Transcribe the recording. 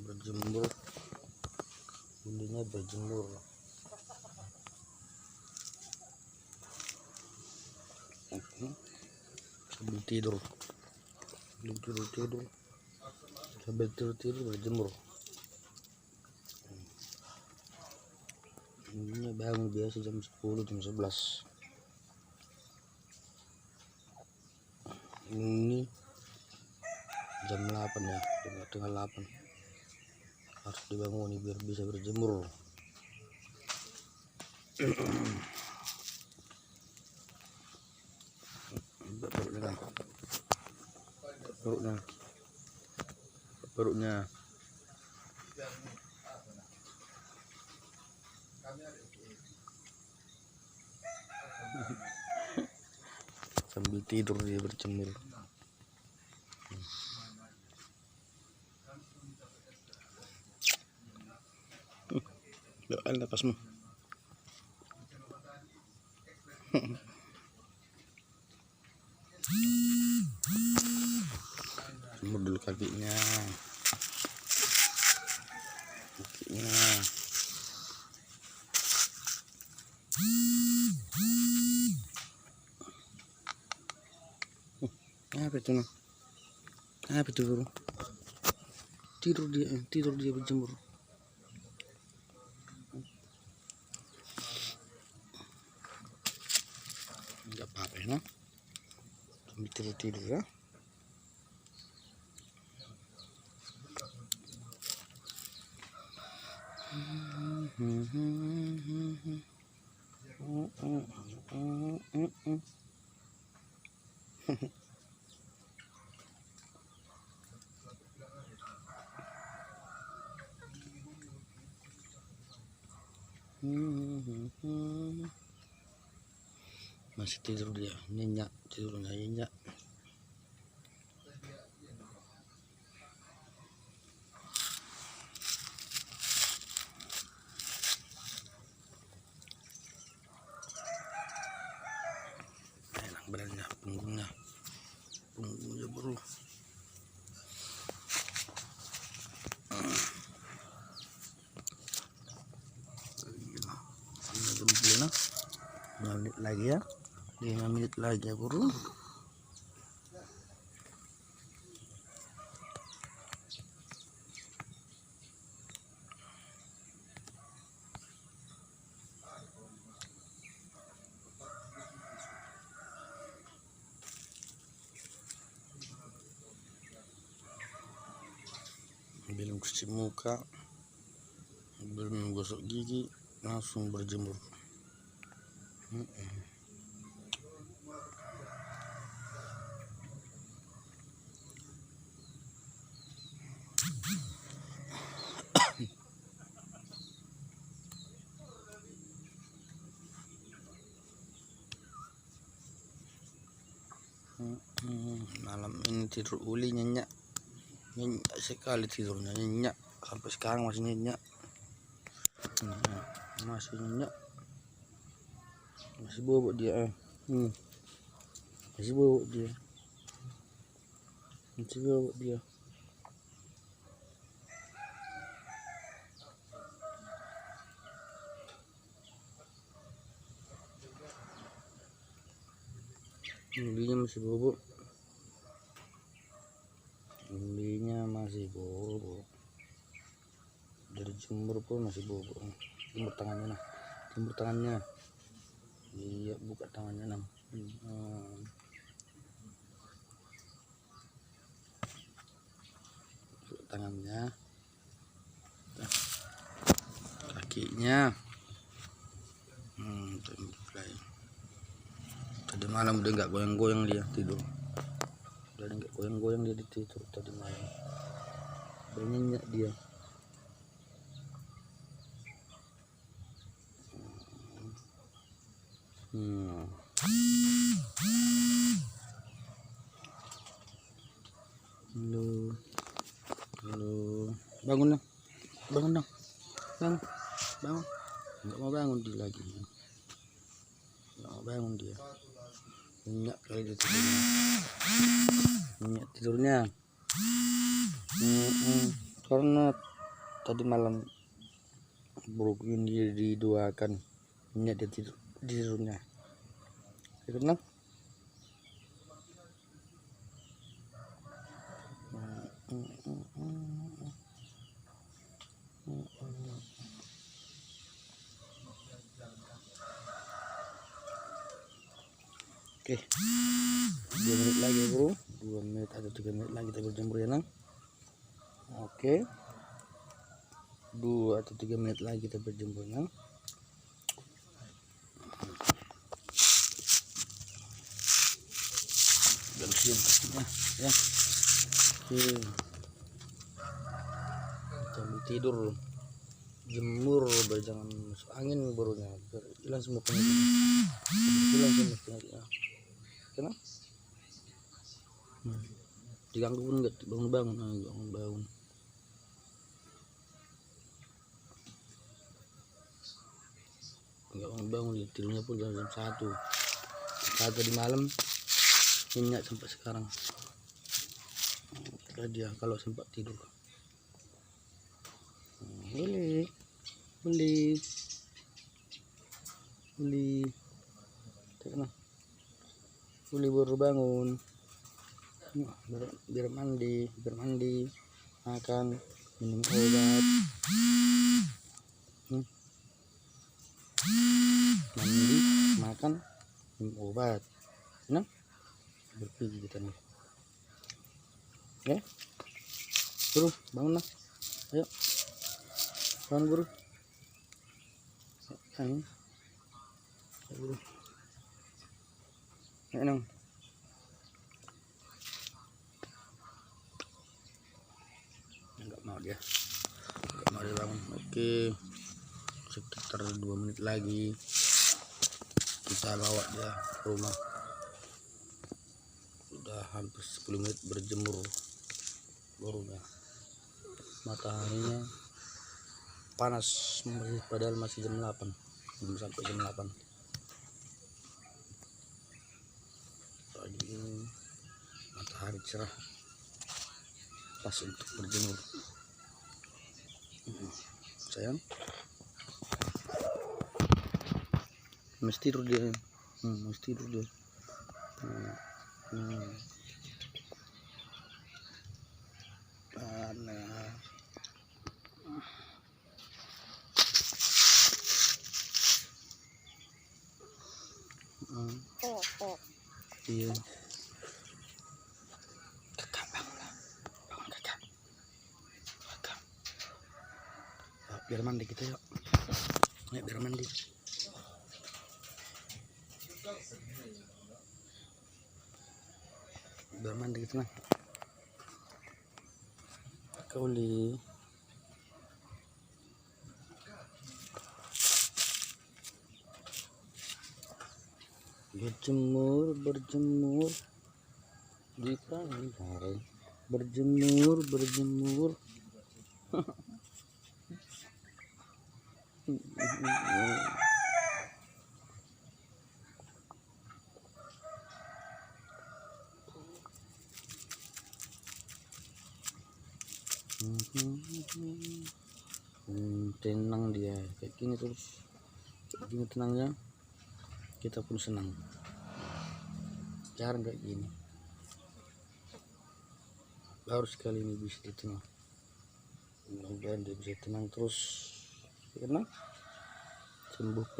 berjemur, bundinya berjemur. Sambil tidur berjemur. Bundinya bangun biasa jam 10 jam 11. Ini jam 8 ya, jam setengah 8 harus dibangun biar bisa berjemur. Perutnya sambil tidur dia berjemur. Doain lepasmu. Jemur dulu kakinya. Apa itu noh? Apa itu bro? Tidur dia berjemur. Enggak apa-apa ya noh. Sambil tidur ya. Masih tidur dia, nyenyak, tidurnya nyenyak. Enak badannya, punggungnya bro. Menit lagi ya, 5 menit lagi ya bro. Belum cuci muka, belum gosok gigi, langsung berjemur. Malam ini tidur uli nyenyak sekali tidurnya, nyenyak sampai sekarang masih nyenyak. Masih nyenyak, masih bobok dia. Masih bobok dia. Ulinya masih bobok. Dari jemur pun masih bobok. Jemur tangannya. Iya, buka tangannya nah. Buka tangannya, kakinya. Tadi malam udah nggak goyang-goyang dia tidur. Udah nggak goyang-goyang dia tidur tadi malam. Udah nyenyak dia. Halo, bangun dong, bangun. Nggak mau bangun dia lagi. Nggak mau bangun dia. Nyenyak kali dia tidurnya. karena tadi malam buruk ini didoakan minyak dia tidur di tidurnya karena oke 2 menit lagi bro, 2 menit atau 3 menit lagi kita berjemur ya nang. Oke 2 atau 3 menit lagi kita berjemur nang. Gantian pastinya ya. Oke kita tidur jemur biar jangan masuk angin barunya, biar hilang semua penyakit, hilang semua penyakitnya. Kenapa? Diganggu pun nggak bangun-bangun, bangun-bangun. Nggak bangun-bangun, tidurnya pun jam 1 di malam, nyenyak sampai sekarang. Itulah dia kalau sempat tidur. Boleh baru bangun, biar mandi, makan, minum obat, mandi, makan, minum obat, nah berpikir kita nih, ya, buru bangun lah, ayo, bangun buru, ayo buru, ayo nang. Nggak mau dia bangun. Oke sekitar 2 menit lagi kita bawa dia ke rumah. Udah hampir 10 menit berjemur barunya mataharinya panas, padahal masih jam 8, belum sampai jam 8 pagi ini. Matahari cerah pas untuk berjemur. Sayang mesti tidur dia, panas. Iya kakak, bangun kakak, biar mandi kita yuk, biar mandi. Kita nah kauli berjemur di pagi hari, berjemur tenang dia kayak gini terus, kayak gini tenangnya kita pun senang. Jarang kayak gini, baru sekali ini bisa tenang. Mudah-mudahan dia bisa tenang terus karena sembuh penyakit.